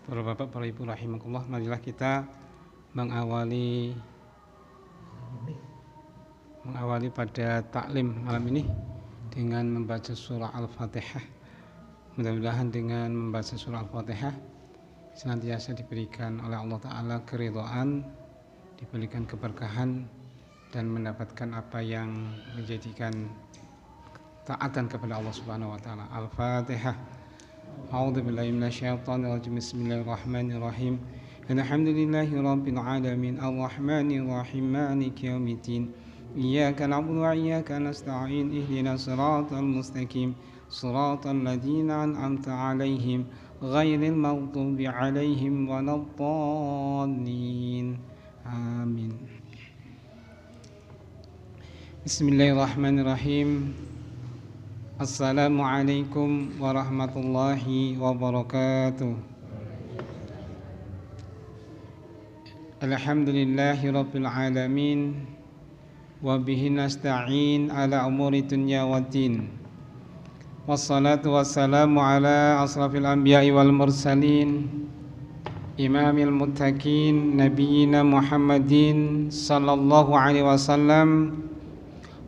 Para bapak, para ibu rahimakumullah, marilah kita mengawali pada taklim malam ini dengan membaca surah Al-Fatihah. Mudah-mudahan dengan membaca surah Al-Fatihah senantiasa diberikan oleh Allah Ta'ala keridhaan, diberikan keberkahan dan mendapatkan apa yang menjadikan taatan kepada Allah Subhanahu wa taala. Al-Fatihah. A'udzu billahi minasyaitonir rajim. Bismillahirrahmanirrahim. Alhamdulillahi rabbil alamin. Arrahmanir rahim. Maliki yaumiddin. Iyyaka na'budu wa iyyaka nasta'in. Ihdinas siratal mustaqim. Siratal ladzina an'amta 'alaihim ghairil maghdubi 'alaihim waladdallin. Amin. Bismillahirrahmanirrahim. Assalamualaikum warahmatullahi wabarakatuh. Alhamdulillahi rabbil alamin. Wabihi nasta'in ala umuri dunya waddin. Wassalatu wassalamu ala asrafil anbiya'i wal mursalin, imamil muttaqin, nabiyina Muhammadin sallallahu alaihi wasallam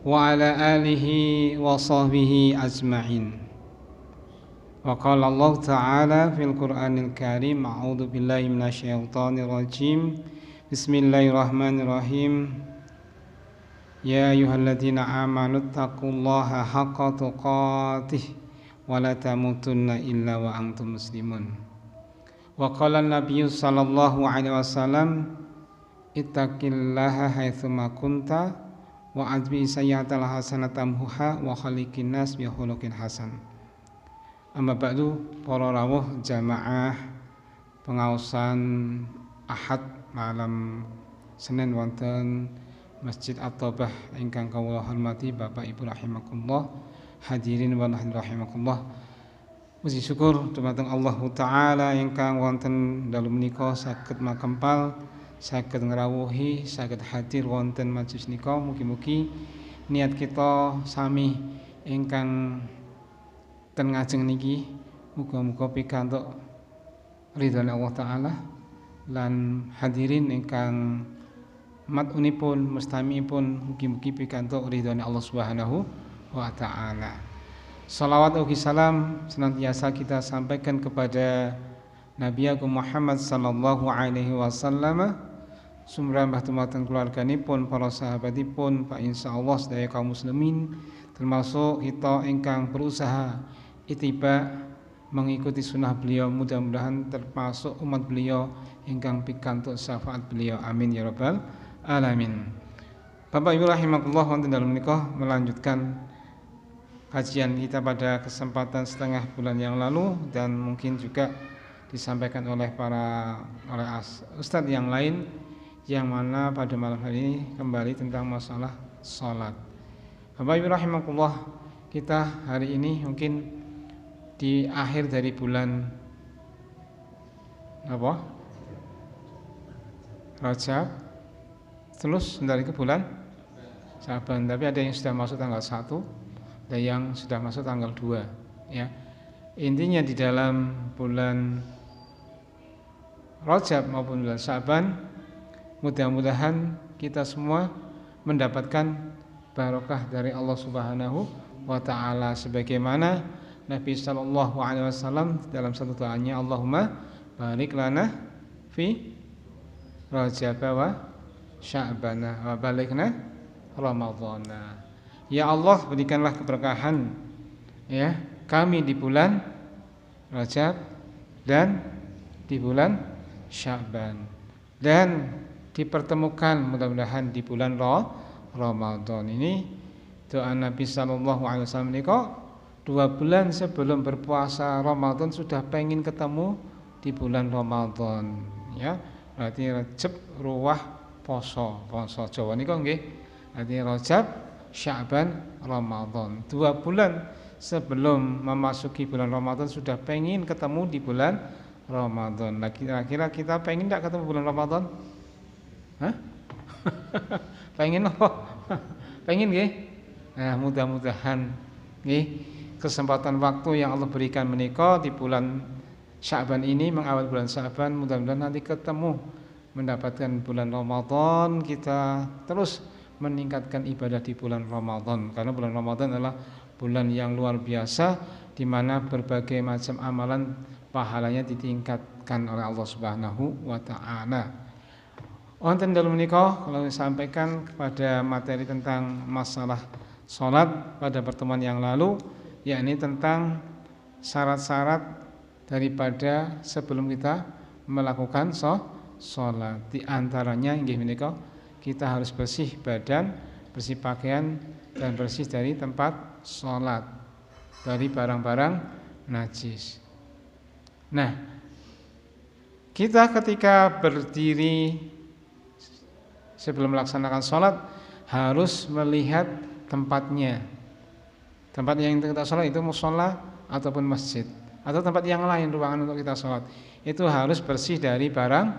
wa ala alihi wa sahbihi ajma'in. Wa qala Allah ta'ala fil Qur'anil Karim, a'udzu billahi minasyaitonir rajim. Bismillahirrahmanirrahim. Ya ayyuhalladzina amanu taqullaha haqqa tuqatih wa la tamutunna illa wa antum muslimun. Wa qala an-nabiyyu sallallahu alaihi wasallam, ittaqillaha haitsu ma kunta wa adbi sayyatal hasanatamhuha wa khaliqin nas bi khuluqin hasan. Amma ba'du, para rawuh jamaah pengaosan Ahad malam Senin wonten Masjid At-Taubah ingkang kawula hormati Bapak Ibu rahimakumullah, hadirin wa rahimakumullah. Puji syukur dumateng Allah Ta'ala ingkang wonten dalu menika saged makempal, saged ngrawuhi, saged hadir wonten majelis nika. Mugi-mugi niat kita sami ingkang ten ngajeng niki muga-muga pikantuk ridhone Allah Ta'ala lan hadirin ingkang mat'unipun mustami'ipun mugi-mugi pikantuk ridhone Allah Subhanahu wa Ta'ala. Salawat ugi salam senantiasa kita sampaikan kepada Nabi Agung Muhammad sallallahu alaihi wasallam, sumrambah dumateng keluarganipun, para sahabatipun, Pak insyaallah sedaya kaum muslimin, termasuk kita ingkang berusaha ittiba mengikuti sunnah beliau. Mudah-mudahan termasuk umat beliau ingkang pikantuk syafaat beliau. Amin ya rabbal alamin. Bapak Ibu rahimakumullah, wonten dalem menika melanjutkan kajian kita pada kesempatan setengah bulan yang lalu dan mungkin juga disampaikan oleh ustadz yang lain, yang mana pada malam hari ini kembali tentang masalah sholat. Bapak Ibu rahimakumullah, kita hari ini mungkin di akhir dari bulan Rajab, terus dari ke bulan Syaban, tapi ada yang sudah masuk tanggal 1, ada yang sudah masuk tanggal 2 ya. Intinya di dalam bulan Rajab maupun bulan Syaban, mudah-mudahan kita semua mendapatkan barokah dari Allah Subhanahu wa Ta'ala, sebagaimana Nabi sallallahu alaihi wasallam dalam satu doanya, Allahumma barik lana fi Rajab wa Sya'bana wa balighna Ramadhana. Ya Allah, berikanlah keberkahan ya kami di bulan Rajab dan di bulan Sya'ban, dan dipertemukan mudah-mudahan di bulan Ramadan ini. Doa Nabi sallallahu alaihi wasallam ini kok 2 bulan sebelum berpuasa Ramadan sudah pengen ketemu di bulan Ramadan ya. Berarti Rajab ruwah poso Jawa niku nggih. Berarti Rajab, Sya'ban, Ramadan. 2 bulan sebelum memasuki bulan Ramadan sudah pengen ketemu di bulan Ramadan. Nah, kira-kira kita pengen tidak ketemu bulan Ramadan? Hah? Pengen apa? Pengen nggih? Nah, mudah-mudahan nggih kesempatan waktu yang Allah berikan menika di bulan Sya'ban ini, mengawal bulan Sya'ban, mudah-mudahan nanti ketemu mendapatkan bulan Ramadan, kita terus meningkatkan ibadah di bulan Ramadan, karena bulan Ramadan adalah bulan yang luar biasa di mana berbagai macam amalan pahalanya ditingkatkan oleh Allah Subhanahu wa taala. Wonten dalu menika kalau disampaikan kepada materi tentang masalah salat pada pertemuan yang lalu, yakni tentang syarat-syarat daripada sebelum kita melakukan salat. Di antaranya inggih menika kita harus bersih badan, bersih pakaian, dan bersih dari tempat salat, dari barang-barang najis. Nah, kita ketika berdiri sebelum melaksanakan sholat harus melihat tempatnya. Tempat yang kita sholat itu mushola ataupun masjid, atau tempat yang lain ruangan untuk kita sholat, itu harus bersih dari barang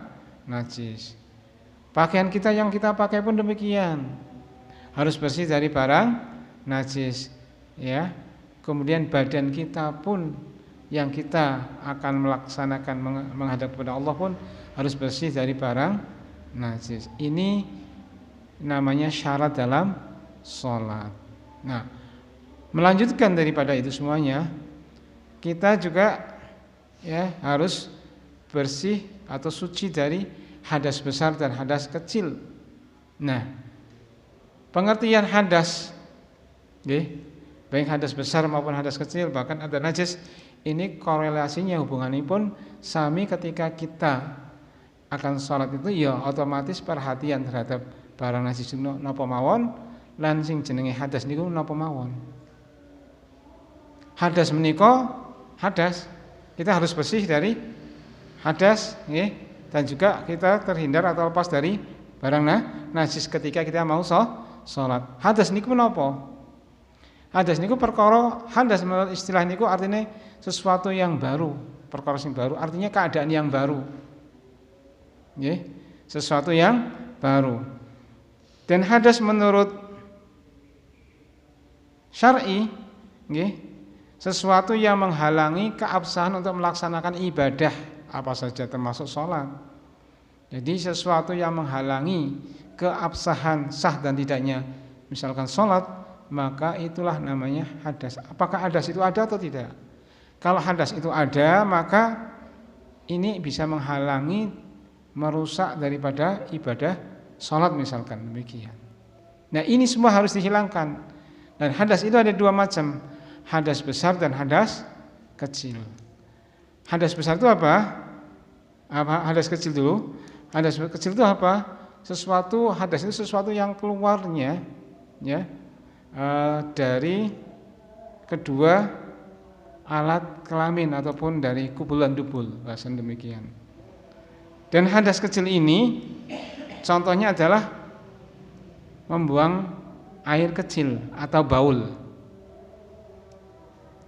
najis. Pakaian kita yang kita pakai pun demikian, harus bersih dari barang najis, ya. Kemudian badan kita pun yang kita akan melaksanakan menghadap kepada Allah pun harus bersih dari barang najis. Ini namanya syarat dalam sholat. Nah, melanjutkan daripada itu semuanya, kita juga ya harus bersih atau suci dari hadas besar dan hadas kecil. Nah, pengertian hadas, baik hadas besar maupun hadas kecil, bahkan ada najis, ini korelasinya, hubungannya pun sami ketika kita akan sholat itu ya otomatis perhatian terhadap barang najis napa mawon, lan sing jenenge hadas niku napa mawon. Hadas menika, hadas kita harus bersih dari hadas, nggih, dan juga kita terhindar atau lepas dari barang najis ketika kita mau sholat. Hadas niku menapa? Hadas niku perkara, hadas menurut istilah niku artinya sesuatu yang baru, perkara sing baru, artinya keadaan yang baru. Sesuatu yang baru. Dan hadas menurut syar'i, sesuatu yang menghalangi keabsahan untuk melaksanakan ibadah apa saja termasuk sholat. Jadi sesuatu yang menghalangi keabsahan sah dan tidaknya misalkan sholat, maka itulah namanya hadas. Apakah hadas itu ada atau tidak? Kalau hadas itu ada, maka ini bisa menghalangi, merusak daripada ibadah sholat misalkan demikian. Nah, ini semua harus dihilangkan. Dan hadas itu ada dua macam, hadas besar dan hadas kecil. Hadas besar itu apa? Hadas kecil dulu. Hadas kecil itu apa? Hadas itu sesuatu yang keluarnya ya dari kedua alat kelamin ataupun dari kubulan dubul, bahasa demikian. Dan hadas kecil ini contohnya adalah membuang air kecil atau baul.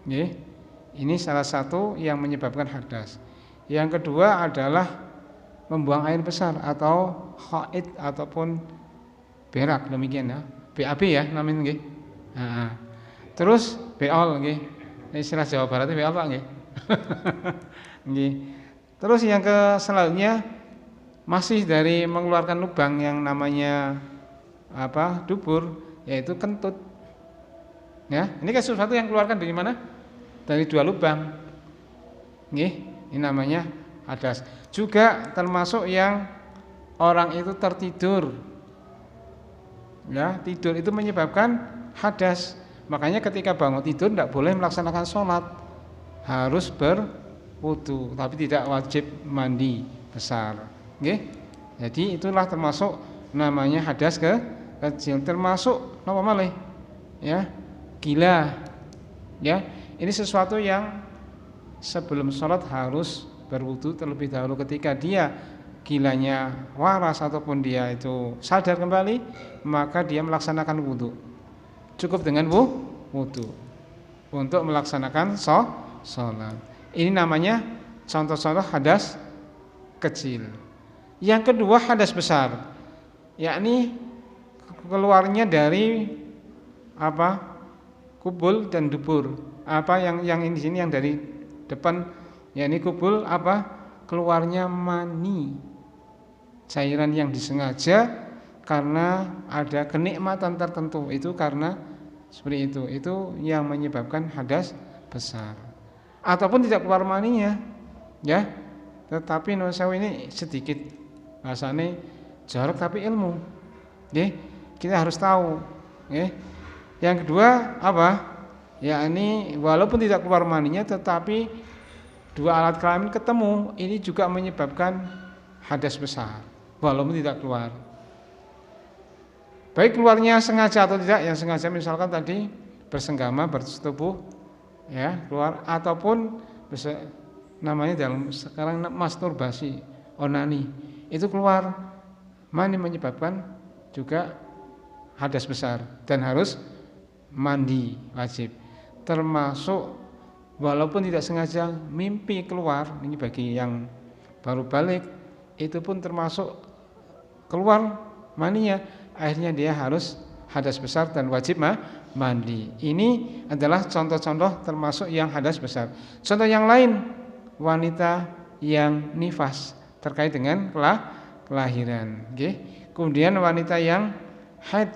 Ini salah satu yang menyebabkan hadas. Yang kedua adalah membuang air besar atau haid ataupun berak, demikian ya. BAB ya namanya nggih. Terus beol nggih. Istilah Jawa Barat itu beol Pak nggih. Nggih. Terus yang selanjutnya masih dari mengeluarkan lubang yang namanya dubur, yaitu kentut. Ya, ini kan sesuatu yang keluarkan dari mana? Dari dua lubang. Ini namanya hadas. Juga termasuk yang orang itu tertidur. Ya, tidur itu menyebabkan hadas. Makanya ketika bangun tidur tidak boleh melaksanakan sholat, harus berwudu, tapi tidak wajib mandi besar. Jadi itulah termasuk namanya hadas kecil. Termasuk apa malih? Ya, gila. Ya, ini sesuatu yang sebelum sholat harus berwudu terlebih dahulu. Ketika dia gilanya waras ataupun dia itu sadar kembali, maka dia melaksanakan wudu. Cukup dengan wudu untuk melaksanakan sholat. Ini namanya contoh-contoh hadas kecil. Yang kedua hadas besar, yakni keluarnya dari kubul dan dubur. Yang di sini yang dari depan Ya ini kubul apa? Keluarnya mani, cairan yang disengaja karena ada kenikmatan tertentu, itu karena seperti itu yang menyebabkan hadas besar. Ataupun tidak keluar maninya, ya, tetapi nusawi ini sedikit bahasanya jorok tapi ilmu, kita harus tahu. Yang kedua apa? Ya ini walaupun tidak keluar maninya, tetapi dua alat kelamin ketemu, ini juga menyebabkan hadas besar walaupun tidak keluar. Baik keluarnya sengaja atau tidak, yang sengaja misalkan tadi bersenggama, bersetubuh, ya keluar, ataupun namanya dalam sekarang masturbasi, onani, itu keluar mani menyebabkan juga hadas besar dan harus mandi wajib. Termasuk walaupun tidak sengaja mimpi keluar, ini bagi yang baru balik, itu pun termasuk keluar maninya, akhirnya dia harus hadas besar dan wajib mandi. Ini adalah contoh-contoh termasuk yang hadas besar. Contoh yang lain, wanita yang nifas terkait dengan kelahiran. Kemudian wanita yang haid,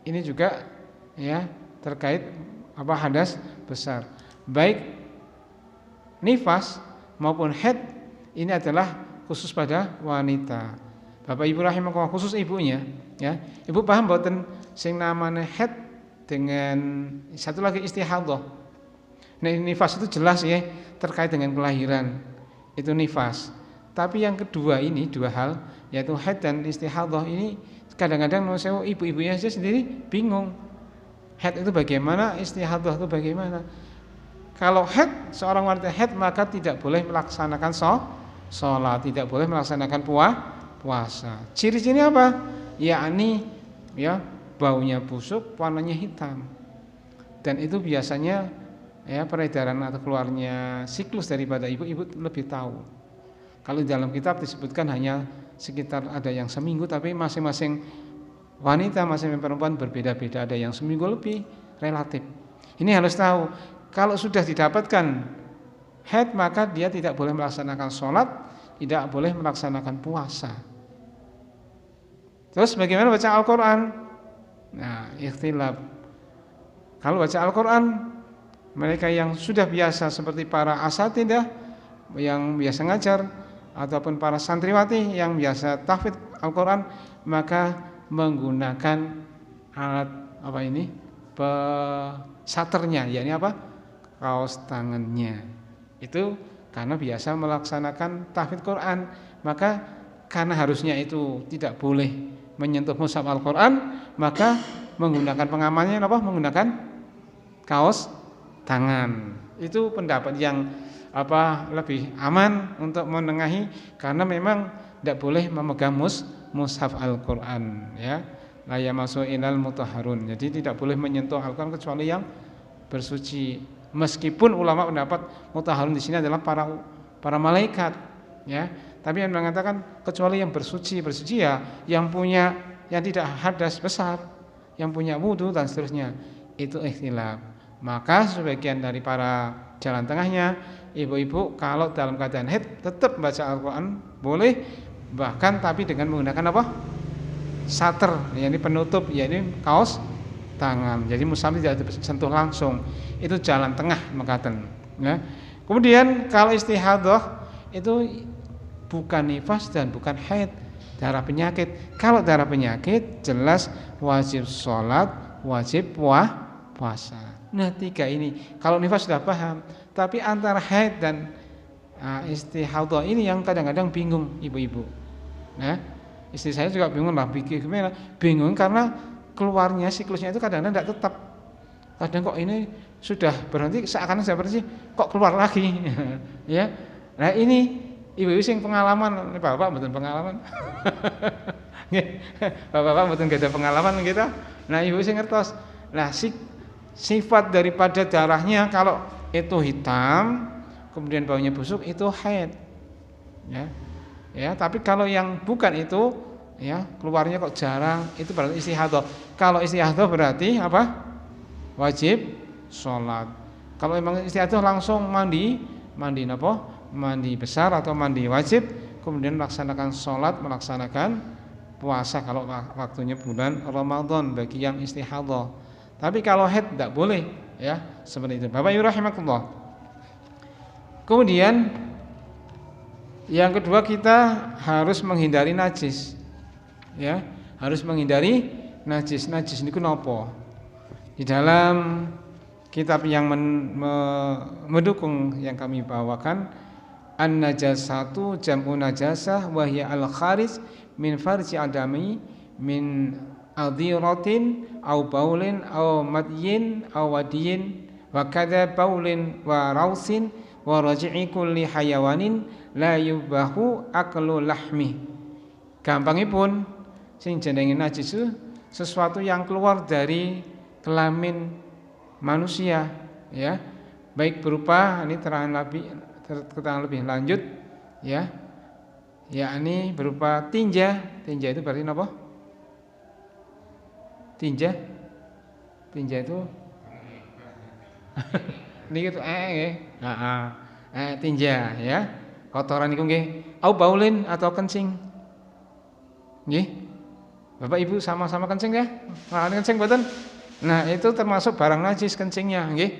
ini juga ya terkait apa hadas besar. Baik nifas maupun haid ini adalah khusus pada wanita. Bapak Ibu rahimakumullah, khusus ibunya, ya. Ibu paham mboten sing namanya haid dengan satu lagi istihadah. Nah, nifas itu jelas ya terkait dengan kelahiran. Itu nifas. Tapi yang kedua ini dua hal, yaitu haid dan istihadah ini kadang-kadang ibu-ibunya saja sendiri bingung. Haid itu bagaimana, istihadah itu bagaimana? Kalau haid, seorang wanita haid maka tidak boleh melaksanakan sholat, tidak boleh melaksanakan puasa. Ciri-ciri apa? Yakni ya baunya busuk, warnanya hitam. Dan itu biasanya ya peredaran atau keluarnya siklus daripada ibu lebih tahu. Kalau di dalam kitab disebutkan hanya sekitar ada yang seminggu, tapi masing-masing wanita, masing-masing perempuan berbeda-beda, ada yang seminggu lebih, relatif. Ini harus tahu. Kalau sudah didapatkan haid maka dia tidak boleh melaksanakan sholat, tidak boleh melaksanakan puasa. Terus bagaimana baca Al-Quran? Nah, ikhtilaf. Kalau baca Al-Quran, mereka yang sudah biasa seperti para asatidah yang biasa ngajar, ataupun para santriwati yang biasa tahfidz Al-Quran, maka menggunakan alat apa ini? Saternya, yakni apa? Kaos tangannya. Itu karena biasa melaksanakan tahfidz Quran, maka karena harusnya itu tidak boleh menyentuh mushaf Al-Quran, maka menggunakan pengamannya apa? Menggunakan kaos tangan. Itu pendapat yang lebih aman untuk menengahi, karena memang tidak boleh memegang mushaf Al-Quran, ya. La yamassu ilal mutahharun. Jadi tidak boleh menyentuh Al-Quran kecuali yang bersuci. Meskipun ulama pendapat mutahharun di sini adalah para malaikat, ya. Tapi yang mengatakan kecuali yang bersuci ya, yang tidak hadas besar, yang punya wudu dan seterusnya. Itu ikhtilaf. Maka sebagian dari para jalan tengahnya, ibu-ibu kalau dalam keadaan haid tetap baca Al-Quran boleh, bahkan tapi dengan menggunakan apa? Sater, yakni penutup, yakni kaos tangan. Jadi mushaf tidak disentuh langsung. Itu jalan tengah mekaten, ya. Kemudian kalau istihadah itu bukan nifas dan bukan haid, darah penyakit. Kalau darah penyakit jelas wajib sholat, wajib puasa. Nah, tiga ini. Kalau nifas sudah paham, tapi antara haid dan istihadah ini yang kadang-kadang bingung ibu-ibu. Nah, istri saya juga bingung lah, gimana? Bingung karena keluarnya siklusnya itu kadang-kadang tidak tetap. Kadang kok ini sudah berhenti, seakan sudah berhenti, kok keluar lagi, ya. Nah ini ibu-ibu sing pengalaman, bapak betul pengalaman, bapak betul gak ada pengalaman kita. Nah ibu sing ngertos. Nah sifat daripada darahnya kalau itu hitam, kemudian baunya busuk, itu haid, ya. Tapi kalau yang bukan itu, ya keluarnya kok jarang, itu berarti istihadah. Kalau istihadah berarti apa? Wajib sholat. Kalau memang istihadah langsung mandi apa? mandi besar atau mandi wajib, kemudian melaksanakan sholat, melaksanakan puasa kalau waktunya bulan Ramadan bagi yang istihadhah. Tapi kalau haid tidak boleh, ya seperti itu. Bapak Ibu rahimakumullah. Kemudian yang kedua, kita harus menghindari najis, ya harus menghindari najis. Najis niku napa? Di dalam kitab yang mendukung yang kami bawakan, an-najasatu jam'u najasah wa hiya al-kharij min farji adami min adhiratin au baulin au madyin au wadiyin wa kadza baulin wa rausin wa raj'i kulli hayawanin la yubahu aklu lahmi. Gampangipun sing jenenge najis itu sesuatu yang keluar dari kelamin manusia, ya, baik berupa ini keterangan lebih lanjut, ya, yakni berupa tinja. Tinja itu berarti apa? Tinja itu niki itu tinja, ya, kotoran iku nggih, au baulin atau kencing, nggih. Bapak Ibu sama-sama kencing ya? Kencing mboten? Nah, itu termasuk barang najis kencingnya, nggih.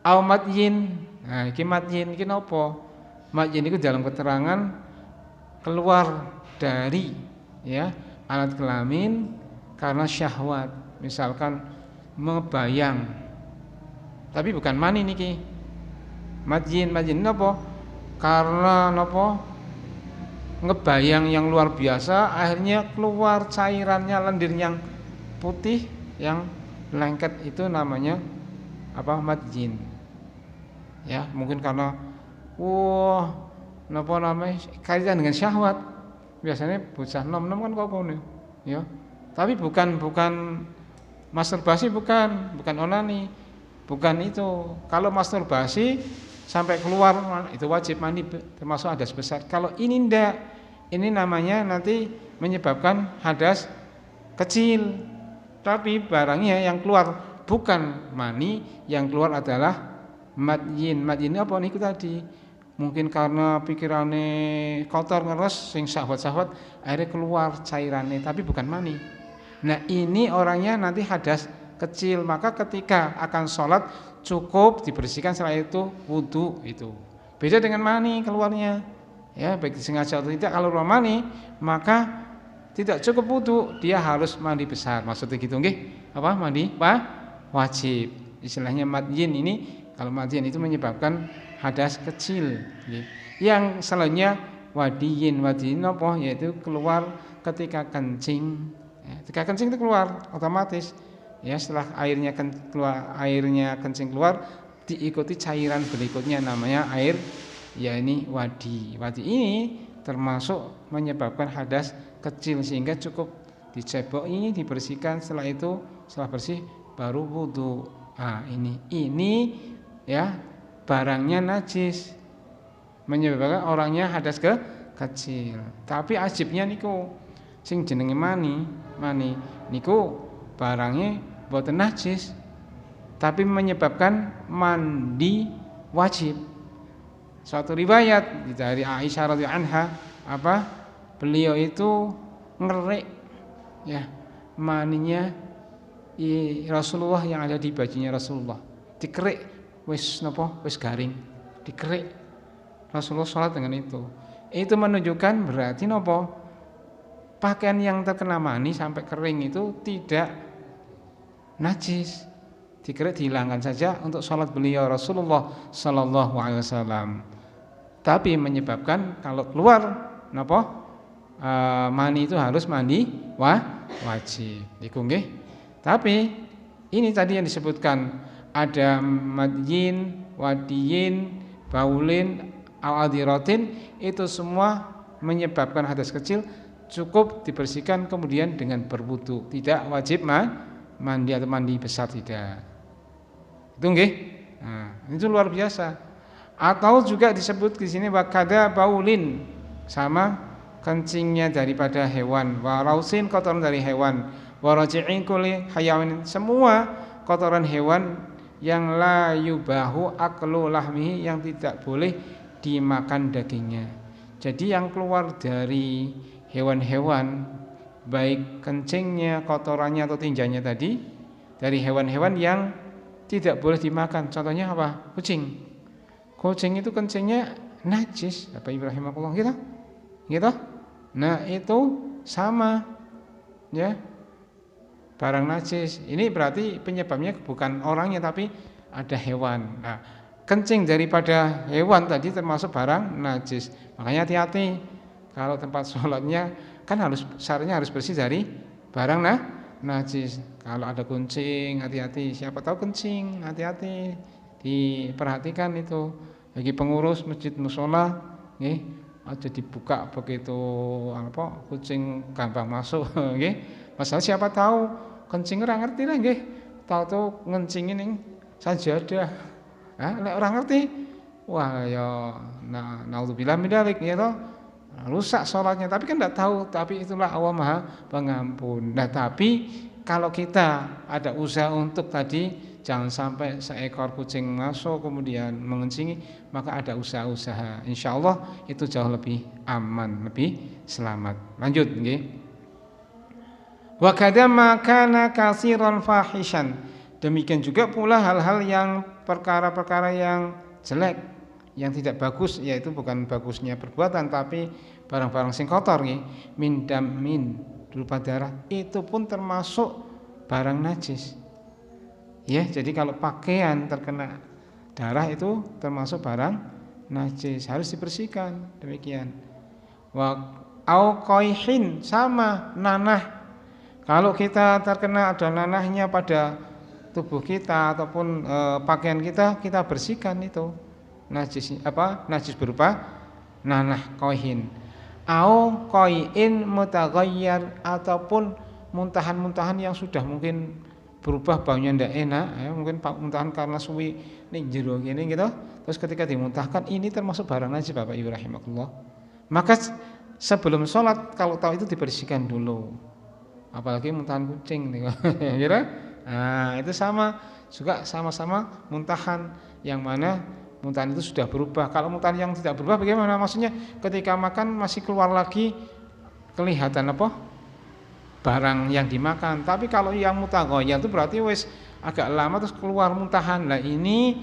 Au madyin. Nah, iki madyin iki napa? Madyin itu dalam keterangan keluar dari, ya, alat kelamin karena syahwat, misalkan mebayang. Tapi bukan mani niki. Madyin napa? Karena napa? Ngebayang yang luar biasa, akhirnya keluar cairannya, lendir yang putih yang lengket, itu namanya apa? Madyin. Ya, mungkin karena napa namanya? Kaitan dengan syahwat. Biasanya bocah nom-nom kan kok ngono, ya. Tapi bukan masturbasi, bukan onani. Bukan itu. Kalau masturbasi sampai keluar itu wajib mandi, termasuk hadas besar. Kalau ini ndak, ini namanya nanti menyebabkan hadas kecil. Tapi barangnya yang keluar bukan mani, yang keluar adalah madyin. Madyin apa niku tadi? Mungkin karena pikirannya kotor ngeres sing syahwat-syahwat akhirnya keluar cairannya, tapi bukan mani. Nah, ini orangnya nanti hadas kecil, maka ketika akan sholat cukup dibersihkan, setelah itu wudu itu. Beda dengan mani keluarnya, ya, baik disengaja atau tidak. Kalau keluar mani maka tidak cukup wudu, dia harus mandi besar. Maksudnya gitu nggih? Apa? Mandi wajib. Istilahnya madyin ini, kalau madyin itu menyebabkan hadas kecil, nggih. Yang selanjutnya wadiyin. Wadiyin apa? Yaitu keluar ketika kencing. Ya, ketika kencing itu keluar otomatis. Ya, setelah airnya kencing keluar, diikuti cairan berikutnya namanya air, ya ini wadi. Wadi ini termasuk menyebabkan hadas kecil, sehingga cukup dicebok ini, dibersihkan, setelah itu setelah bersih baru wudu. Nah, ini ya barangnya najis, menyebabkan orangnya hadas kecil. Tapi ajibnya niku sing jenenge mani niku barangnya boten najis, tapi menyebabkan mandi wajib. Suatu riwayat dari Aisyah radhiyallahu anha, beliau itu ngerik, ya, maninya Rasulullah yang ada di bajunya Rasulullah, dikerik wis garing, dikerik. Rasulullah sholat dengan itu. Itu menunjukkan berarti pakaian yang terkena mani sampai kering itu tidak najis, dikerik, dihilangkan saja untuk sholat beliau Rasulullah Sallallahu Alaihi Wasallam. Tapi menyebabkan kalau keluar mani itu harus mandi wajib. Iku nggih. Tapi ini tadi yang disebutkan ada madyin, wadiyin, baulin, al-adiratin, itu semua menyebabkan hadas kecil, cukup dibersihkan kemudian dengan berwudu. Tidak wajib mandi atau mandi besar, tidak. Itu nggih. Nah, itu luar biasa. Atau juga disebut di sini wakada baulin, sama kencingnya daripada hewan, warausin kotoran dari hewan, waraji'in kulli hayawan, semua kotoran hewan yang la yubahu aklu lahmihi, yang tidak boleh dimakan dagingnya. Jadi yang keluar dari hewan-hewan, baik kencingnya, kotorannya atau tinjanya tadi, dari hewan-hewan yang tidak boleh dimakan. Contohnya apa? Kucing. Kucing itu kencingnya najis, Bapak Ibu rahimakumullah, gitu. Nah, itu sama ya. Barang najis. Ini berarti penyebabnya bukan orangnya tapi ada hewan. Nah, kencing daripada hewan tadi termasuk barang najis. Makanya hati-hati kalau tempat sholatnya kan syaratnya harus bersih dari barang najis. Kalau ada kucing, hati-hati. Siapa tahu kencing, hati-hati. Diperhatikan itu. Bagi pengurus masjid mushola, aja dibuka begitu kucing gampang masuk, Masalah siapa tahu kencing ora ngerti lah, tahu ngencingin ning sajadah. Lek orang ngerti, wah ya naudzubillah min dzalik rusak sholatnya, tapi kan tidak tahu. Tapi itulah Allah Maha Pengampun. Nah, tapi kalau kita ada usaha untuk tadi jangan sampai seekor kucing masuk kemudian mengencingi, maka ada usaha-usaha. Insyaallah itu jauh lebih aman, lebih selamat. Lanjut, nggih. Wa kadama kana katsiran fahishan. Demikian juga pula hal-hal yang perkara-perkara yang jelek, yang tidak bagus, yaitu bukan bagusnya perbuatan tapi barang-barang sing kotor nggih, min damin berupa darah, itu pun termasuk barang najis. Ya, jadi kalau pakaian terkena darah itu termasuk barang najis, harus dibersihkan. Demikian. Wa au qaihin, sama nanah. Kalau kita terkena ada nanahnya pada tubuh kita ataupun pakaian kita bersihkan itu. Najis najis berupa nanah qaihin. Au qai'in mutaghayyir, ataupun muntahan-muntahan yang sudah mungkin berubah baunya ndak enak, mungkin muntahan karena suwi ning jero ngene gitu. Terus ketika dimuntahkan, ini termasuk barang najis Bapak Ibu rahimakumullah. Maka sebelum sholat kalau tahu itu dibersihkan dulu. Apalagi muntahan kucing gitu. Nah, itu sama-sama muntahan yang mana muntahan itu sudah berubah. Kalau muntahan yang tidak berubah bagaimana? Maksudnya ketika makan masih keluar lagi kelihatan barang yang dimakan. Tapi kalau yang mutaghayyir itu berarti wis agak lama terus keluar muntahan. Nah, ini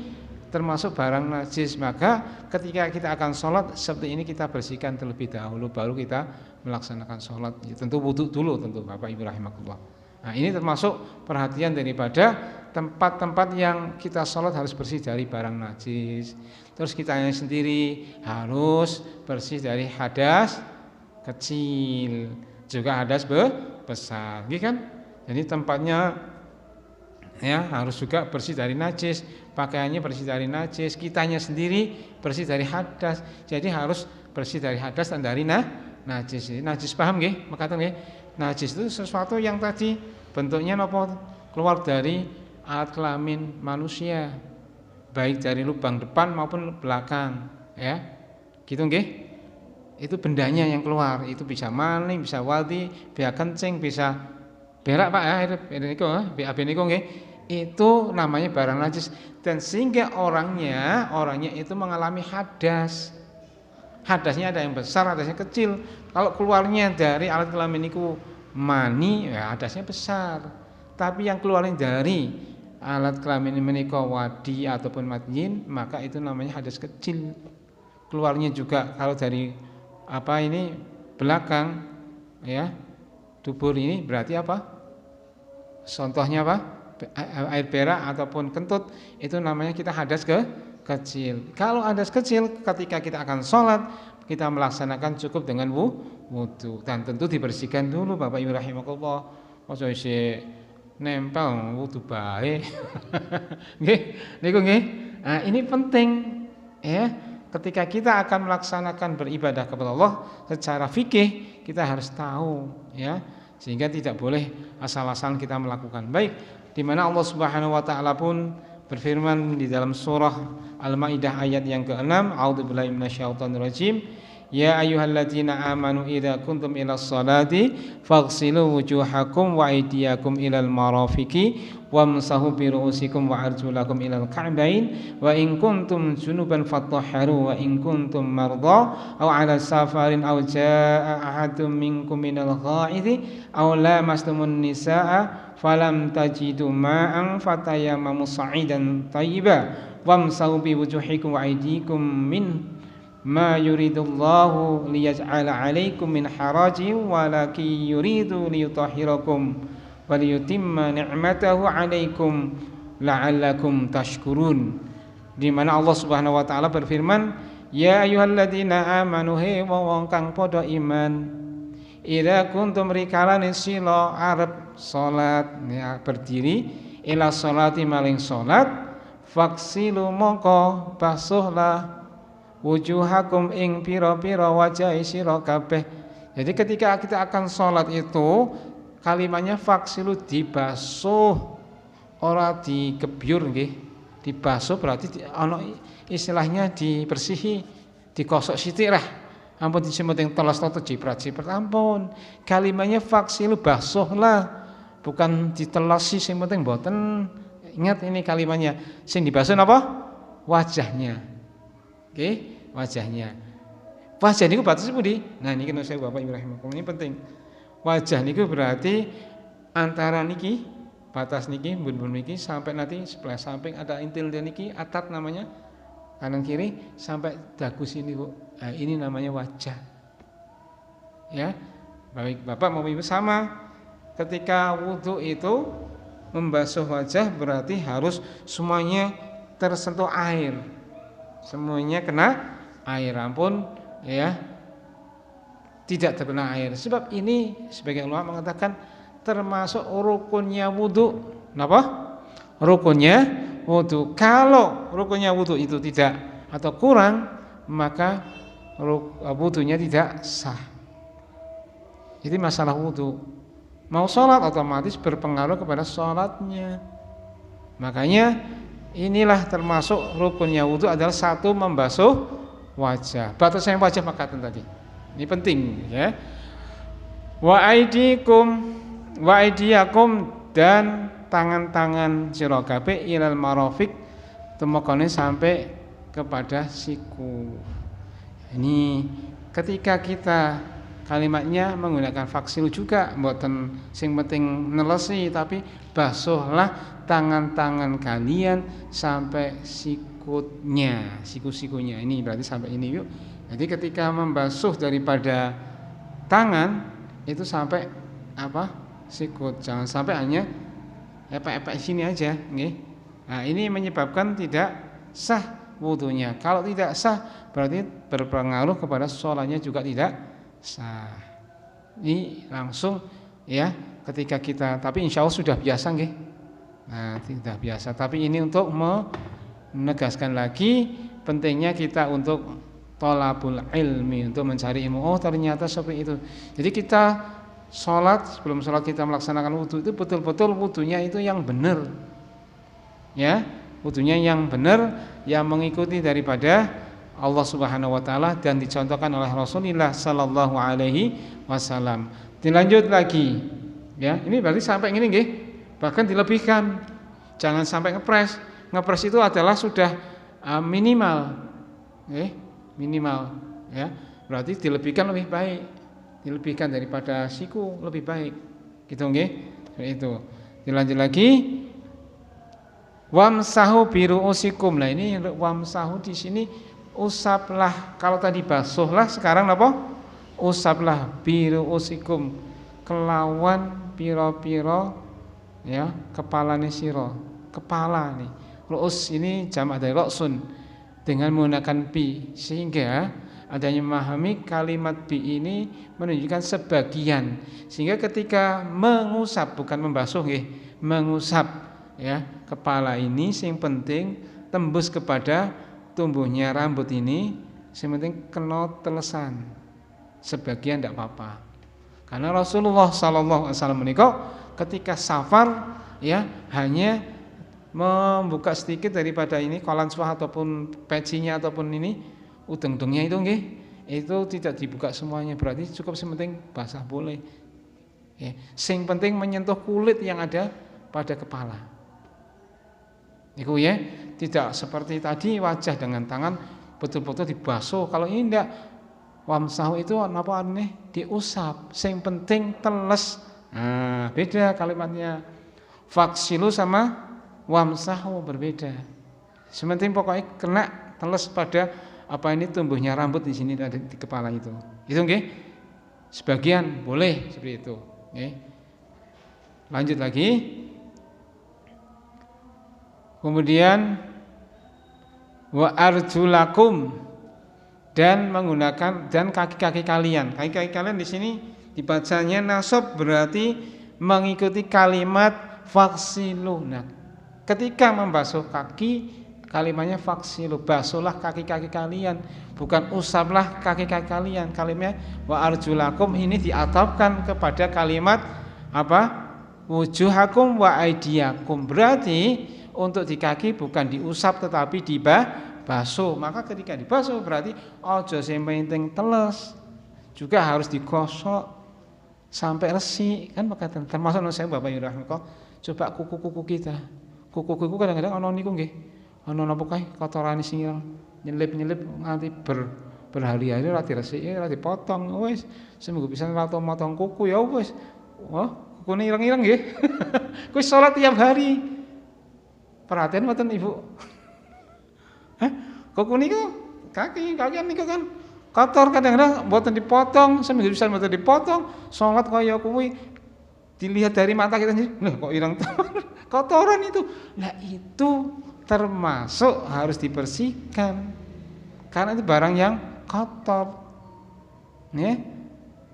termasuk barang najis. Maka ketika kita akan sholat seperti ini kita bersihkan terlebih dahulu baru kita melaksanakan sholat. Tentu wudu dulu tentu Bapak Ibu rahimakumullah. Nah, ini termasuk perhatian daripada tempat-tempat yang kita sholat harus bersih dari barang najis. Terus kita sendiri harus bersih dari hadas kecil, juga hadas besar, gitu kan? Jadi tempatnya ya harus juga bersih dari najis, pakaiannya bersih dari najis, kitanya sendiri bersih dari hadas. Jadi harus bersih dari hadas dan dari najis. Najis paham nggih? Mekaten nggih? Najis itu sesuatu yang tadi bentuknya napa keluar dari alat kelamin manusia, baik dari lubang depan maupun belakang, ya. Gitu nggih? Itu bendanya yang keluar, itu bisa maning, bisa waldi, bisa kencing, bisa berak Pak ya, BAB niku nggih. Itu namanya barang najis, dan sehingga orangnya itu mengalami hadas. Hadasnya ada yang besar, hadasnya kecil. Kalau keluarnya dari alat kelamin niku mani, ya hadasnya besar. Tapi yang keluarnya dari alat kelamin menika wadi ataupun madyin, maka itu namanya hadas kecil. Keluarnya juga kalau dari belakang, ya, dubur ini berarti apa? Contohnya apa? Air berak ataupun kentut, itu namanya kita hadas kecil. Kalau hadas kecil ketika kita akan sholat, kita melaksanakan cukup dengan wudu, dan tentu dibersihkan dulu Bapak Ibu rahimakumullah. Ojo isih nempel wudu bae. Nggih, niku nggih. Nah, ini penting ya. Ketika kita akan melaksanakan beribadah kepada Allah secara fikih, kita harus tahu ya, sehingga tidak boleh asal-asalan kita melakukan. Baik, di mana Allah Subhanahu wa taala pun berfirman di dalam surah Al-Maidah ayat yang ke-6, A'udzubillahi minasyaitonirrajim, Ya ayyuhalladzina amanu idza kuntum ilas sholati faghsilu wujuhakum wa aydiyakum ilal marafiqi wamsahu bi ru'usikum wa arjulakum ilal ka'bain wa in kuntum junuban fatahharu wa in kuntum marda aw 'ala safarin aw jaa'a ahadum minkum minal gha'idhi aw lamastumun nisaa falam tajidu ma'an fatayammamu sa'idan thayyiban wamsahu bi wujuhikum wa aydikum min ma yuridullahu liyaj'ala 'alaikum min harajin walakin yuridu liyutahhirakum wa liyutimma ni'matahu 'alaikum la'allakum tashkurun. Di mana Allah Subhanahu wa taala berfirman, ya ayyuhalladzina amanu he wong kang padha iman, idza kuntum rikalan sila arep salat ya berdiri ila salati maling salat faksilu mongko basuhlah wujuhakum ing pira-pira wajah sira kabeh. Jadi ketika kita akan sholat itu kalimatnya faksilu dibasuh, ora digebyur nggih. Dibasuh berarti ana istilahnya dibersihi, dikosok sithik lah. Ampun disemuting telas atau jiprat-jiprat ampun. Kalimatnya faksilu basuhlah, bukan ditelasi sing penting mboten. Ingat ini kalimatnya. Sing dibasuh napa? Wajahnya. Oke, wajahnya. Wajah niku batasnya pundi? Nah niki saya Bapak Ibrahim, ini penting. Wajah niku berarti antara niki batas niki bun-bun niki sampai nanti sebelah samping ada intil dan niki atat namanya kanan kiri sampai dagu sini Bu. Nah, ini namanya wajah. Ya. Baik Bapak mau Ibu sama. Ketika wudu itu membasuh wajah berarti harus semuanya tersentuh air. Semuanya kena air, ampun ya, tidak terkena air. Sebab ini sebagian ulama mengatakan termasuk rukunnya wudu. Kenapa? Rukunnya wudu. Kalau rukunnya wudu itu tidak atau kurang, maka wudunya tidak sah. Jadi masalah wudu. Mau sholat otomatis berpengaruh kepada sholatnya. Makanya inilah termasuk rukunnya wudu adalah satu membasuh wajah. Batasan wajah makatan tadi. Ini penting ya. Wa aidiyakum dan tangan-tangan sira kabeh ilal marafiq temokone sampai kepada siku. Ini ketika kita kalimatnya menggunakan faksil juga mboten sing penting nelesi tapi basuhlah tangan-tangan kalian sampai sikutnya, siku-sikunya. Ini berarti sampai ini yuk. Jadi ketika membasuh daripada tangan itu sampai apa? Sikut. Jangan sampai hanya epek-epek sini aja, nggih. Nah, ini menyebabkan tidak sah wudunya. Kalau tidak sah berarti berpengaruh kepada sholatnya juga tidak sah. Ini langsung ya ketika kita, tapi insya Allah sudah biasa nggih. Nah, tidak biasa. Tapi ini untuk menegaskan lagi pentingnya kita untuk thalabul ilmi, untuk mencari ilmu. Oh, ternyata seperti itu. Jadi kita sholat, sebelum sholat kita melaksanakan wudu itu betul-betul wudunya itu yang benar. Ya, wudunya yang benar, yang mengikuti daripada Allah Subhanahu wa taala dan dicontohkan oleh Rasulullah sallallahu alaihi wasallam. Dilanjut lagi. Ya, ini berarti sampai ini nggih. Bahkan dilebihkan. Jangan sampai ngepres. Ngepres itu adalah sudah minimal. Minimal ya. Berarti dilebihkan lebih baik. Dilebihkan daripada siku lebih baik. Gitu nggih. Seperti itu. Dilanjut lagi. Wamsahu biruusikum. Nah, ini wamsahu di sini usaplah. Kalau tadi basuhlah, sekarang apa? Usaplah biruusikum kelawan pira-pira ya kepalane sira, kepala nih. Ruus ini jamak dari ra'sun dengan menggunakan bi, sehingga adanya memahami kalimat bi ini menunjukkan sebagian, sehingga ketika mengusap bukan membasuh nggih, mengusap ya kepala ini sing penting tembus kepada tumbuhnya rambut ini, sing penting kena telesan, sebagian tidak apa-apa. Karena Rasulullah sallallahu alaihi wasallam menika ketika safar ya hanya membuka sedikit daripada ini kolanswah ataupun pecinya ataupun ini udeng-udengnya itu nggih, itu tidak dibuka semuanya, berarti cukup sementing basah boleh. Ya, sing penting menyentuh kulit yang ada pada kepala. Itu ya, tidak seperti tadi wajah dengan tangan betul-betul dibasuh. Kalau ini enggak, wamsahu itu apa aneh diusap, sing penting teles. Nah, beda kalimatnya. Faksilu sama wamsahu berbeda. Sementing pokoknya kena teles pada apa ini tumbuhnya rambut di sini di kepala itu. Itu nggih. Sebagian boleh seperti itu. Okay. Lanjut lagi. Kemudian wa arjulakum, dan menggunakan dan kaki-kaki kalian. Kaki-kaki kalian di sini dibacanya nasab, berarti mengikuti kalimat faksilu. Nah, ketika membasuh kaki kalimatnya faksilu, basuhlah kaki-kaki kalian, bukan usaplah kaki-kaki kalian. Kalimatnya wa arjulakum ini diatapkan kepada kalimat apa? Wujuhakum wa aidiakum. Berarti untuk di kaki bukan diusap tetapi dibasuh. Maka ketika dibasuh berarti ojo sing penting teles, juga harus digosok sampai resik. Kan berkaitan termasuk saya Bapak Ibu rahmatullah, coba kuku-kuku kita. Kuku-kuku kadang-kadang ana niku nggih. Ana napa kae kotorane sing nyelip-nyelip nganti berhari-hari ora diresiki, ora dipotong. Wis seminggu pisan waktu motong kuku ya wis. Wah, kukune ireng-ireng nggih. Kuwi salat tiap hari. Perhatian mboten Ibu? Hah? Kuku niku kaki niku kan kotor kadang-kadang mboten dipotong, seminggu pisan mboten dipotong, salat kaya kuwi dilihat dari mata kita sendiri. Loh kok ireng kotoran itu. Nah, itu termasuk harus dibersihkan karena itu barang yang kotor. Ya.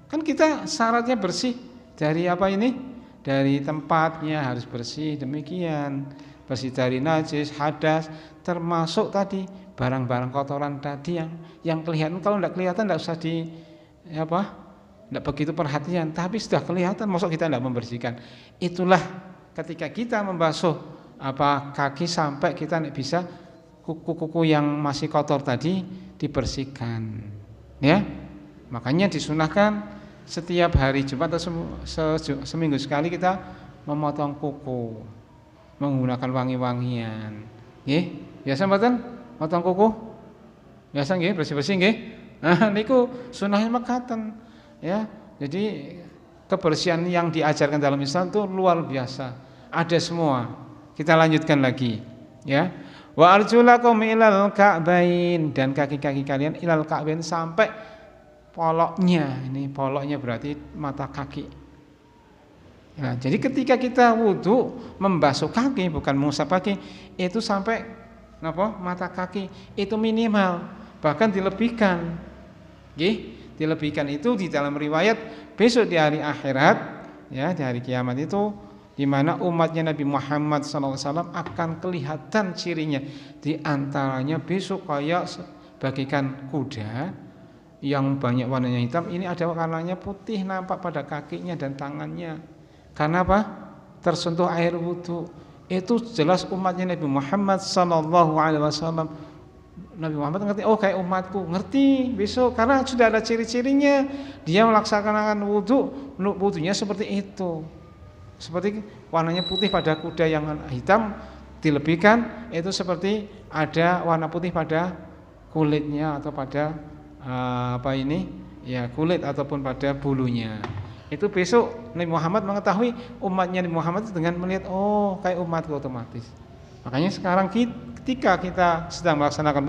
Kan kita syaratnya bersih dari apa ini? Dari tempatnya harus bersih, demikian. Bersih dari najis, hadas, termasuk tadi barang-barang kotoran tadi yang kelihatan. Kalau tidak kelihatan tidak usah tidak begitu perhatian, tapi sudah kelihatan, maksud kita tidak membersihkan. Itulah ketika kita membasuh kaki sampai kita tidak bisa kuku-kuku yang masih kotor tadi dibersihkan. Ya, makanya disunahkan setiap hari Jumat atau seminggu sekali kita memotong kuku menggunakan wangi-wangian. Nggih, biasa mboten motong kuku? Biasa nggih, bersih-bersih nggih. Nah, niku sunahnya mekaten. Ya, jadi kebersihan yang diajarkan dalam Islam itu luar biasa. Ada semua. Kita lanjutkan lagi, ya. Wa arjulakum ilal ka'bain, dan kaki-kaki kalian ilal ka'bain sampai poloknya. Ini poloknya berarti mata kaki. Nah, jadi ketika kita wudu membasuh kaki, bukan mengusap kaki, itu sampai mata kaki itu minimal, bahkan dilebihkan. Dilebihkan itu di dalam riwayat besok di hari akhirat, ya, di hari kiamat itu, di mana umatnya Nabi Muhammad SAW akan kelihatan cirinya. Di antaranya besok kayak bagikan kuda yang banyak warnanya hitam, ini ada warnanya putih nampak pada kakinya dan tangannya. Karena apa? Tersentuh air wudu. Itu jelas umatnya Nabi Muhammad SAW. Nabi Muhammad ngerti, oh kayak umatku, ngerti besok karena sudah ada ciri-cirinya. Dia melaksanakan wudunya seperti itu. Seperti warnanya putih pada kuda yang hitam dilebihkan, itu seperti ada warna putih pada kulitnya atau pada kulit ataupun pada bulunya. Itu besok Nabi Muhammad mengetahui umatnya Nabi Muhammad itu dengan melihat, oh kayak umatku otomatis. Makanya sekarang ketika kita sedang melaksanakan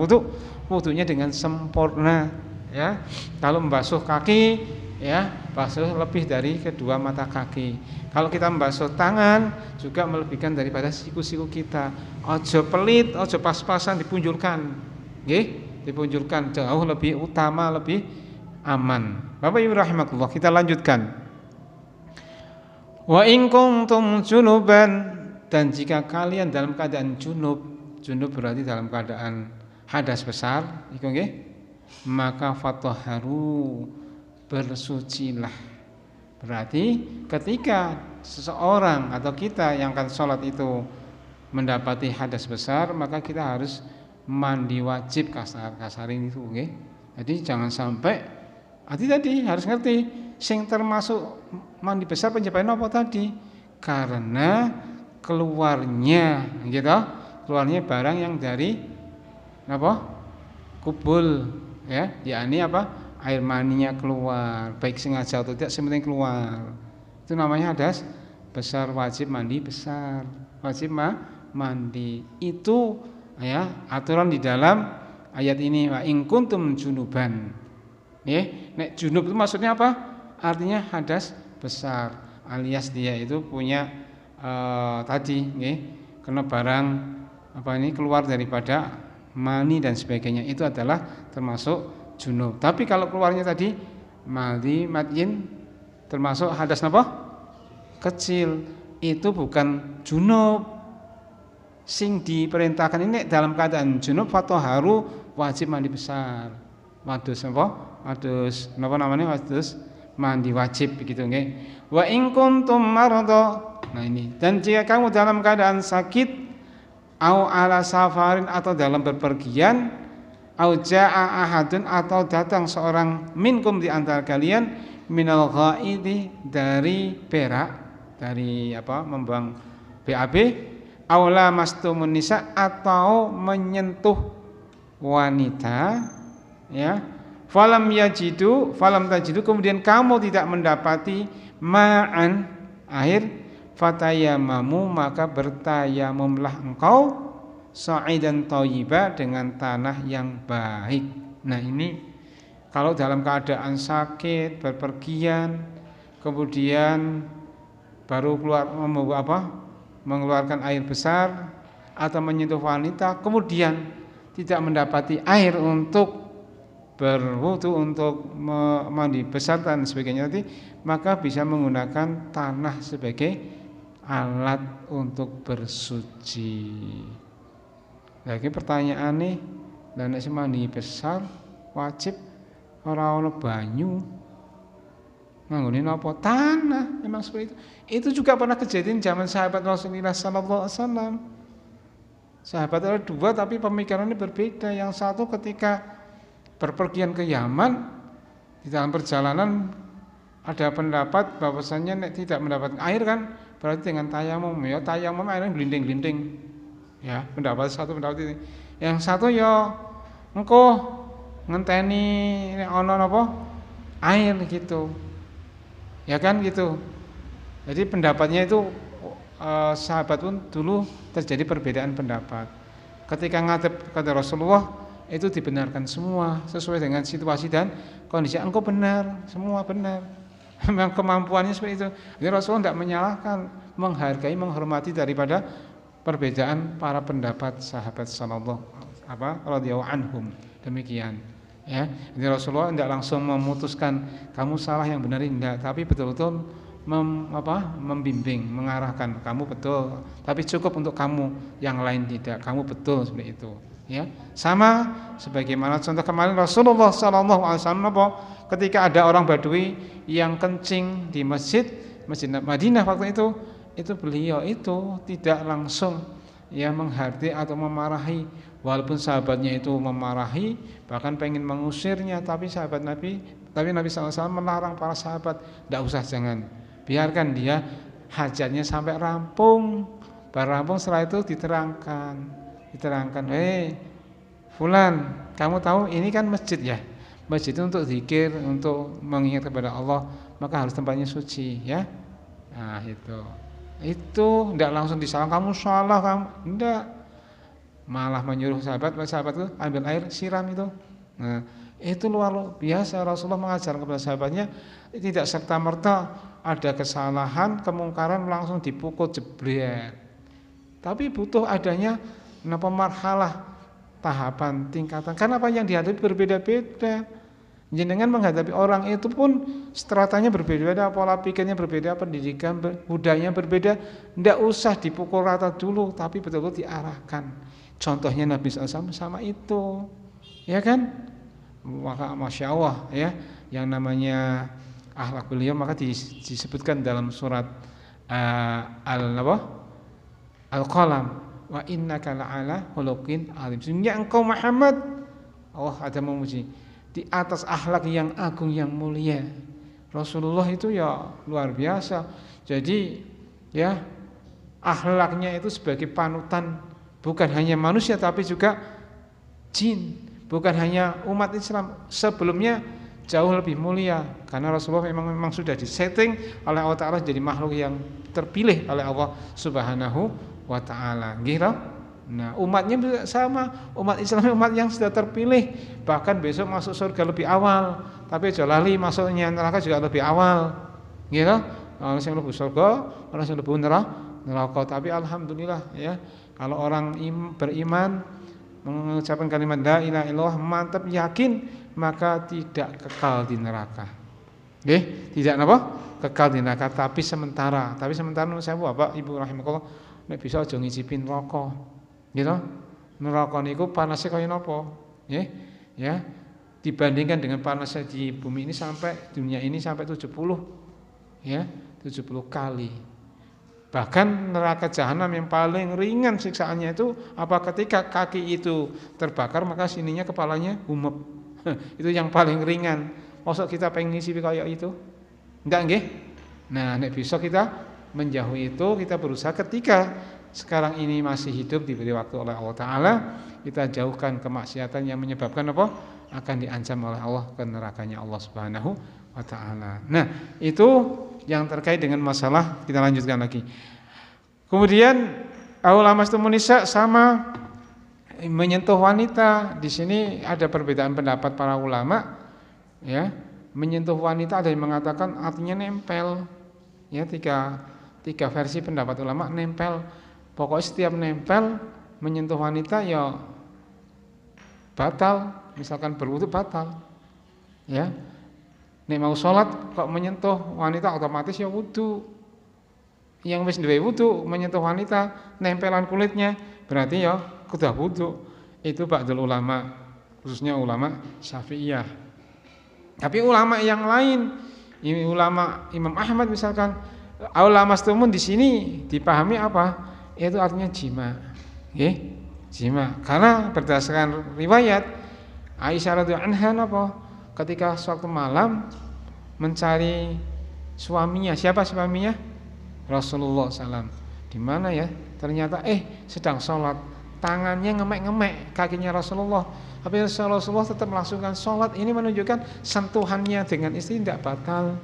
wudunya dengan sempurna, ya. Kalau membasuh kaki, ya, basuh lebih dari kedua mata kaki. Kalau kita membasuh tangan juga melebihkan daripada siku-siku kita. Ojo pelit, ojo pas-pasan, dipunjulkan. Nggih, dipunjulkan jauh lebih utama, lebih aman. Bapak Ibu rahimakumullah, kita lanjutkan. Wa in kuntum junuban, dan jika kalian dalam keadaan junub berarti dalam keadaan hadas besar, iku nggih, maka fatahharu, bersucilah. Berarti ketika seseorang atau kita yang akan sholat itu mendapati hadas besar, maka kita harus mandi wajib, kasar ini itu nggih. Jadi jangan sampai tadi harus ngerti sing termasuk mandi besar penjabaan apa tadi? Karena keluarnya gitu. Keluarnya barang yang dari apa? Kubul ya, yakni apa? Air maninya keluar, baik sengaja atau tidak, sepenting keluar. Itu namanya hadas besar, wajib mandi besar. Wajib mandi. Itu ya aturan di dalam ayat ini, wa in kuntum junuban. Nek junub itu maksudnya apa? Artinya hadas besar, alias dia itu punya tadi kena barang apa ini keluar daripada mani dan sebagainya, itu adalah termasuk junub. Tapi kalau keluarnya tadi madin termasuk hadas apa? Kecil, itu bukan junub. Sing diperintahkan ini dalam keadaan junub fatoharu, wajib mandi besar. Wadus apa? Wadus napa namanya? Wadus mandi wajib begitu nggih. Wa in kuntum marada. Nah ini, dan jika kamu dalam keadaan sakit au ala safarin atau dalam berpergian, au jaa ahadun atau datang seorang minkum di antara kalian minal ghaidi dari berak, dari apa membuang BAB, aula mastumun nisa atau menyentuh wanita ya, falam tajidu kemudian kamu tidak mendapati ma'an air, fatayamamu maka bertayamumlah engkau sa'idan thayyiba dengan tanah yang baik. Nah ini kalau dalam keadaan sakit, berpergian, kemudian baru mengeluarkan air besar atau menyentuh wanita, kemudian tidak mendapati air untuk berwudu, untuk mandi besar dan sebagainya nanti, maka bisa menggunakan tanah sebagai alat untuk bersuci. Lagi pertanyaan nih, dan nek mandi besar wajib ora ono banyu, nganggone napa? Tanah. Memang seperti itu. Itu juga pernah kejadian zaman sahabat Rasulullah sallallahu alaihi wasallam. Sahabat ada dua tapi pemikirannya berbeda. Yang satu ketika berpergian ke Yaman, di dalam perjalanan ada pendapat bahwasannya nek tidak mendapat air kan berarti dengan tayamum, ya tayamum airnya glinding-glinding. Ya, pendapat satu pendapat ini. Yang satu ya engko ngenteni nek ana napa? Air gitu. Ya kan gitu. Jadi pendapatnya itu sahabat pun dulu terjadi perbedaan pendapat. Ketika ngadep kata Rasulullah itu dibenarkan semua sesuai dengan situasi dan kondisi. Engkau benar, semua benar. Memang kemampuannya seperti itu. Jadi Rasulullah tidak menyalahkan, menghargai, menghormati daripada perbedaan para pendapat sahabat sallallahu radhiyallahu anhum. Demikian. Ya, jadi Rasulullah tidak langsung memutuskan kamu salah yang benar tidak, tapi betul-betul membimbing, mengarahkan kamu betul, tapi cukup untuk kamu, yang lain tidak, kamu betul seperti itu. Ya, sama sebagaimana contoh kemarin Rasulullah sallallahu alaihi wasallam ketika ada orang Badui yang kencing di masjid Madinah waktu itu beliau itu tidak langsung ya menghardik atau memarahi, walaupun sahabatnya itu memarahi bahkan pengen mengusirnya, tapi Nabi sallallahu alaihi wasallam melarang para sahabat, tidak usah, jangan, biarkan dia hajatnya sampai rampung. Baru rampung setelah itu diterangkan, fulan, kamu tahu ini kan masjid ya, masjid itu untuk zikir, untuk mengingat kepada Allah, maka harus tempatnya suci ya. Nah itu tidak langsung disalah, kamu salah kamu, tidak, malah menyuruh sahabat itu ambil air siram itu. Nah itu luar biasa, Rasulullah mengajar kepada sahabatnya tidak serta merta ada kesalahan, kemungkaran langsung dipukul jebret, tapi butuh adanya marhalah, tahapan, tingkatan. Karena apa yang dihadapi berbeda-beda. Jenengan menghadapi orang itu pun stratanya berbeda-beda, pola pikirnya berbeda, pendidikan budayanya berbeda. Tidak usah dipukul rata dulu, tapi betul-betul diarahkan. Contohnya Nabi SAW sama itu, ya kan? Maka masya Allah ya, yang namanya akhlak beliau maka disebutkan dalam surat Al-Qalam, wa innaka la'ala khuluqin azim. Sesungguhnya engkau Muhammad, Allah ada memuji, di atas akhlak yang agung yang mulia. Rasulullah itu ya luar biasa. Jadi ya akhlaknya itu sebagai panutan bukan hanya manusia tapi juga jin, bukan hanya umat Islam. Sebelumnya jauh lebih mulia karena Rasulullah memang sudah disetting oleh Allah Ta'ala jadi makhluk yang terpilih oleh Allah Subhanahu wa Ta'ala. Gitu. Nah, umatnya juga sama, umat Islam umat yang sudah terpilih, bahkan besok masuk surga lebih awal, tapi jolali masuknya neraka juga lebih awal. Gitu. Orang yang lebih surga, orang yang lebih neraka. Tapi alhamdulillah ya, kalau orang beriman mengucapkan kalimat la ilaha illallah mantap yakin, maka tidak kekal di neraka. Tidak apa? Kekal di neraka tapi sementara. Tapi sementara menurut saya Bapak Ibu rahimakallah nek bisa aja ngicipin neraka. Gitu. Neraka niku panasnya kaya napa? Nggih. Ya. Dibandingkan dengan panasnya di bumi ini sampai dunia ini sampai 70 ya, 70 kali. Bahkan neraka jahanam yang paling ringan siksaannya itu apa ketika kaki itu terbakar maka sininya kepalanya umep. Itu yang paling ringan. Mosok kita pengen ngisi kayak itu? Enggak nggih? Nah, nek bisa kita menjauhi itu, kita berusaha ketika sekarang ini masih hidup diberi waktu oleh Allah Ta'ala, kita jauhkan kemaksiatan yang menyebabkan apa? Akan diancam oleh Allah ke nerakanya Allah Subhanahu wa Ta'ala. Nah, itu yang terkait dengan masalah, kita lanjutkan lagi. Kemudian ulama nisa sama menyentuh wanita. Di sini ada perbedaan pendapat para ulama ya. Menyentuh wanita ada yang mengatakan artinya nempel. Ya, tiga versi pendapat ulama nempel. Pokoknya setiap nempel menyentuh wanita ya batal, misalkan berwudu batal. Ya. Nek mau sholat kok menyentuh wanita otomatis ya wudu. Yang wis duwe wudu menyentuh wanita nempelan kulitnya berarti ya kudu wudu. Itu ba'dul ulama, khususnya ulama Syafi'iyah. Tapi ulama yang lain, ulama Imam Ahmad misalkan, ulama setumun di sini dipahami apa? Itu artinya jima. Jima. Karena berdasarkan riwayat Aisyah radhiyallahu anha apa? Ketika suatu malam mencari suaminya. Siapa suaminya? Rasulullah SAW. Di mana ya? Ternyata sedang sholat. Tangannya ngemek-ngemek kakinya Rasulullah. Tapi Rasulullah tetap melangsungkan sholat. Ini menunjukkan sentuhannya dengan istri tidak batal.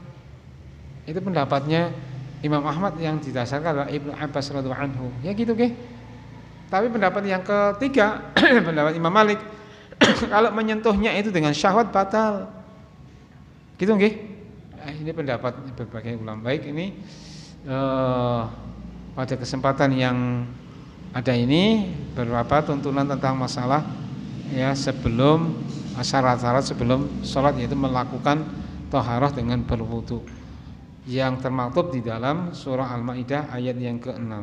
Itu pendapatnya Imam Ahmad yang didasarkan oleh Ibnu Abbas radhiyallahu anhu. Ya gitu ke. Tapi pendapat yang ketiga pendapat Imam Malik kalau menyentuhnya itu dengan syahwat batal. Gitu nggih? Ini pendapat berbagai ulama. Baik, ini pada kesempatan yang ada ini beberapa tuntunan tentang masalah ya sebelum syarat-syarat sebelum sholat, yaitu melakukan thaharah dengan berwudu yang termaktub di dalam surah Al-Maidah ayat yang ke-6.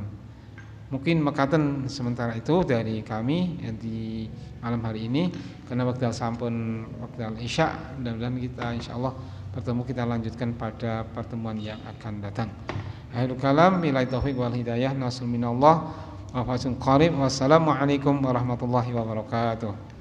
Mungkin mekaten sementara itu dari kami di malam hari ini karena wekdal sampun wekdal Isya. Mudah-mudahan kita insyaallah bertemu, kita lanjutkan pada pertemuan yang akan datang. Akhirul kalam, billahi taufiq wal hidayah, nasul minallah wa fasun qarib. Wassalamualaikum warahmatullahi wabarakatuh.